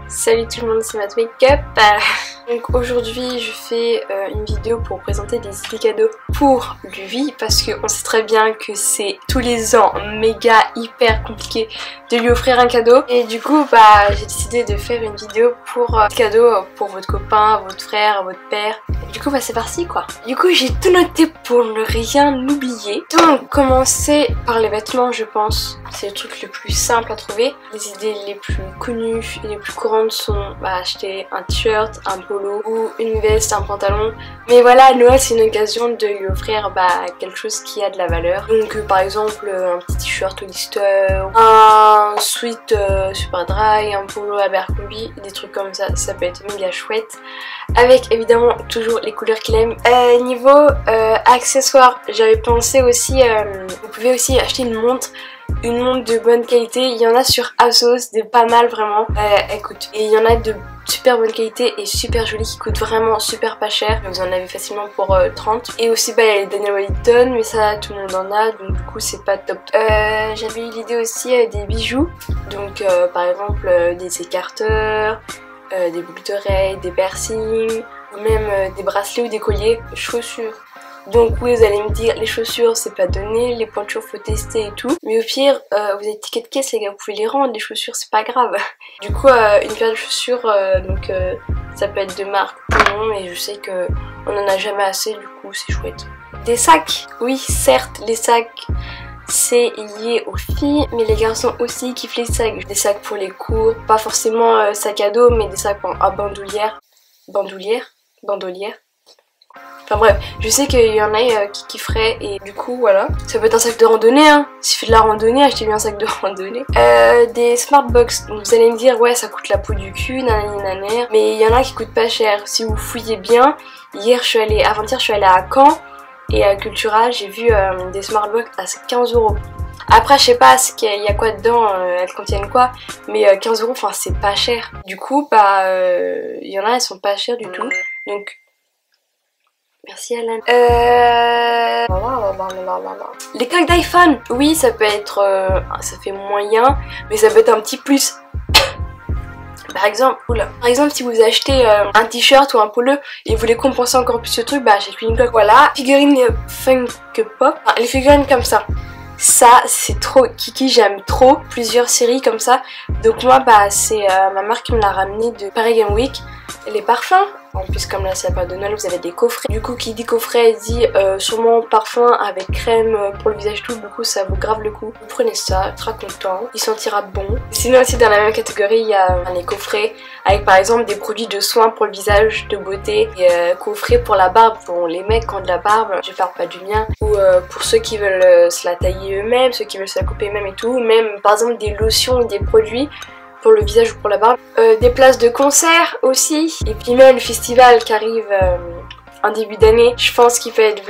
Salut tout le monde, c'est Matt Makeup. Donc aujourd'hui je fais une vidéo pour présenter des idées cadeaux pour lui parce qu'on sait très bien que c'est tous les ans méga hyper compliqué de lui offrir un cadeau. Et du coup j'ai décidé de faire une vidéo pour cadeau pour votre copain, votre frère, votre père. Et du coup c'est parti quoi. Du coup j'ai tout noté pour ne rien oublier. Donc commencer par les vêtements, je pense. C'est le truc le plus simple à trouver. Les idées les plus connues et les plus courantes sont acheter un t-shirt, un polo ou une veste, un pantalon. Mais voilà, Noël c'est une occasion de lui offrir quelque chose qui a de la valeur. Donc par exemple un petit t-shirt Hollister, un sweat Superdry, un polo Abercrombie, des trucs comme ça, ça peut être méga chouette. Avec évidemment toujours les couleurs qu'il aime. Niveau accessoires, j'avais pensé aussi, vous pouvez aussi acheter une montre de bonne qualité. Il y en a sur ASOS, des pas mal vraiment. Écoute, et il y en a de super bonne qualité et super jolies qui coûtent vraiment super pas cher. Vous en avez facilement pour 30. Et aussi il y a les Daniel Wellington, mais ça tout le monde en a, donc du coup c'est pas top. J'avais eu l'idée aussi des bijoux, donc par exemple des écarteurs, des boucles d'oreilles, des piercings, ou même des bracelets ou des colliers, chaussures. Donc oui, vous allez me dire, les chaussures c'est pas donné, les pointures faut tester et tout. Mais au pire, vous avez ticket de caisse les gars, vous pouvez les rendre, les chaussures c'est pas grave. Du coup, une paire de chaussures, ça peut être de marque ou non, mais je sais que on en a jamais assez, du coup c'est chouette. Des sacs, oui certes, les sacs c'est lié aux filles, mais les garçons aussi kiffent les sacs. Des sacs pour les cours, pas forcément sac à dos, mais des sacs à bandoulière. Bandolière. Enfin bref, je sais qu'il y en a qui kifferaient et du coup voilà. Ça peut être un sac de randonnée hein. S'il fait de la randonnée, achetez-lui un sac de randonnée. Des Smartbox, donc vous allez me dire ouais ça coûte la peau du cul, nanana. Mais il y en a qui coûtent pas cher. Si vous fouillez bien, avant-hier je suis allée à Caen et à Cultura, j'ai vu des Smartbox à 15 €. Après je sais pas il y a quoi dedans, elles contiennent quoi, mais 15 €, enfin c'est pas cher. Du coup il y en a elles sont pas chères du tout, donc merci Alan. Les coques d'iPhone, oui ça peut être, ça fait moyen, mais ça peut être un petit plus. Par exemple, si vous achetez un t-shirt ou un polo et vous voulez compenser encore plus ce truc, j'ai une coque, voilà. Figurine Funk Pop, les figurines comme ça. Ça c'est trop kiki, j'aime trop, plusieurs séries comme ça. Donc moi c'est ma marque qui me l'a ramené de Paris Game Week. Les parfums, en plus comme là c'est la période de Noël, vous avez des coffrets. Du coup qui dit coffret dit sûrement parfum avec crème pour le visage tout, du coup ça vaut grave le coup. Vous prenez ça, très content, il sentira bon. Sinon aussi dans la même catégorie il y a les coffrets avec par exemple des produits de soins pour le visage, de beauté, et coffrets pour la barbe, pour les mecs qui ont de la barbe, je parle pas du mien, ou pour ceux qui veulent se la tailler eux-mêmes, ceux qui veulent se la couper eux-mêmes et tout, même par exemple des lotions ou des produits pour le visage ou pour la barbe, des places de concert aussi, et puis même le festival qui arrive en début d'année, je pense qu'il peut être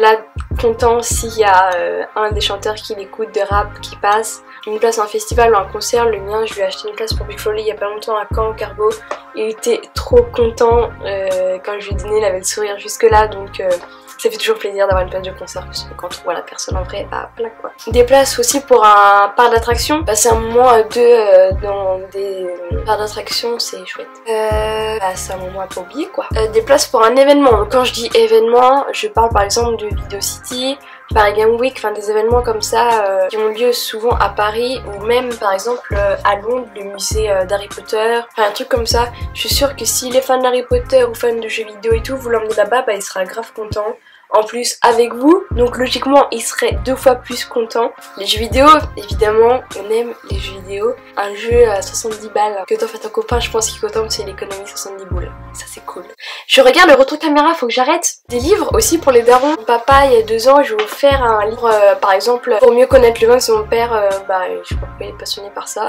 content s'il y a un des chanteurs qui l'écoute de rap qui passe. Une place à un festival ou un concert, le mien je lui ai acheté une place pour Big Foley il y a pas longtemps à Caen au Cargo, il était trop content quand je lui ai donné, il avait le sourire jusque là, donc ça fait toujours plaisir d'avoir une place de concert parce que quand on voit la personne en vrai, plein quoi. Des places aussi pour un parc d'attraction, passer un moment à deux dans des parcs d'attraction c'est chouette. C'est un moment à pas oublier quoi. Des places pour un événement, donc quand je dis événement, je parle par exemple de Video City, Paris Game Week, enfin des événements comme ça qui ont lieu souvent à Paris ou même par exemple à Londres, le musée d'Harry Potter, enfin un truc comme ça. Je suis sûre que s'il est fan d'Harry Potter ou fan de jeux vidéo et tout, vous l'emmenez là-bas, il sera grave content. En plus avec vous, donc logiquement il serait 2 fois plus content. Les jeux vidéo, évidemment on aime les jeux vidéo. Un jeu à 70 balles que t'offres à ton copain, je pense qu'il est content parce qu'il économise 70 boules. Ça c'est cool. Je regarde le retour caméra, faut que j'arrête. Des livres aussi pour les darons. Mon papa il y a 2 ans je lui ai offert un livre par exemple pour mieux connaître le vin de mon père, je crois qu'il est passionné par ça.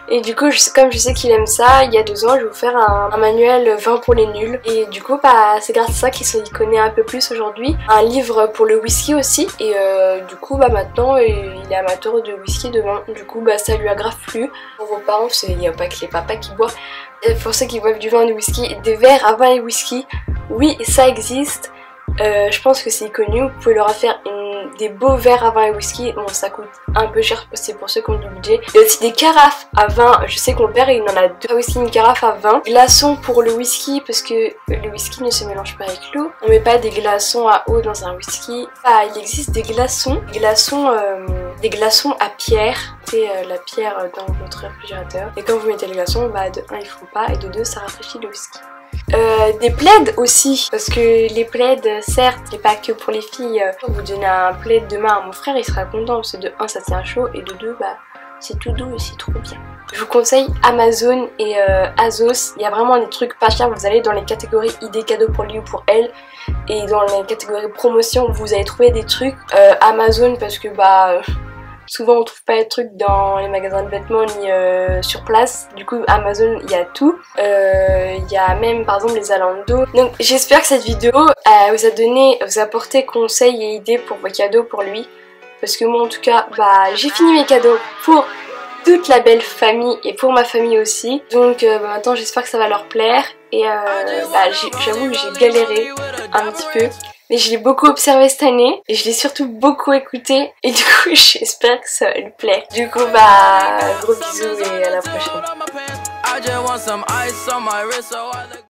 Et du coup comme je sais qu'il aime ça, il y a 2 ans je lui ai offert un manuel vin pour les nuls. Et du coup c'est grâce à ça qu'il connaît un peu plus aujourd'hui. Un livre pour le whisky aussi, et du coup maintenant il est amateur de whisky de vin, du coup ça lui a grave plu. Pour vos parents, il n'y a pas que les papas qui boivent, et pour ceux qui boivent du vin, du whisky, des verres à vin et whisky, oui ça existe. Je pense que c'est connu. Vous pouvez leur faire des beaux verres à vin et whisky. Bon, ça coûte un peu cher, c'est pour ceux qui ont du budget. Il y a aussi des carafes à vin. Je sais que mon père il en a 2. Ah, aussi une carafe à vin. Glaçons pour le whisky parce que le whisky ne se mélange pas avec l'eau. On met pas des glaçons à eau dans un whisky. Ah, il existe des glaçons. Des glaçons à pierre. C'est la pierre dans votre réfrigérateur. Et quand vous mettez les glaçons, bah de 1 ils font pas et de 2 ça rafraîchit le whisky. Des plaids aussi, parce que les plaids, certes, c'est pas que pour les filles. Vous donnez un plaid demain à mon frère, il sera content parce que de 1 ça tient chaud et de 2 bah c'est tout doux et c'est trop bien. Je vous conseille Amazon et Azos. Il y a vraiment des trucs pas chers. Vous allez dans les catégories idées cadeaux pour lui ou pour elle et dans les catégories promotion vous allez trouver des trucs. Amazon parce que bah souvent on trouve pas les trucs dans les magasins de vêtements ni sur place. Du coup Amazon il y a tout. Il y a même par exemple les Zalando. Donc j'espère que cette vidéo vous a apporté conseils et idées pour vos cadeaux pour lui. Parce que moi en tout cas bah j'ai fini mes cadeaux pour toute la belle famille et pour ma famille aussi. Donc maintenant j'espère que ça va leur plaire. Et j'avoue que j'ai galéré un petit peu. Mais je l'ai beaucoup observé cette année et je l'ai surtout beaucoup écouté et du coup j'espère que ça va lui plaire. Du coup bah gros bisous et à la prochaine.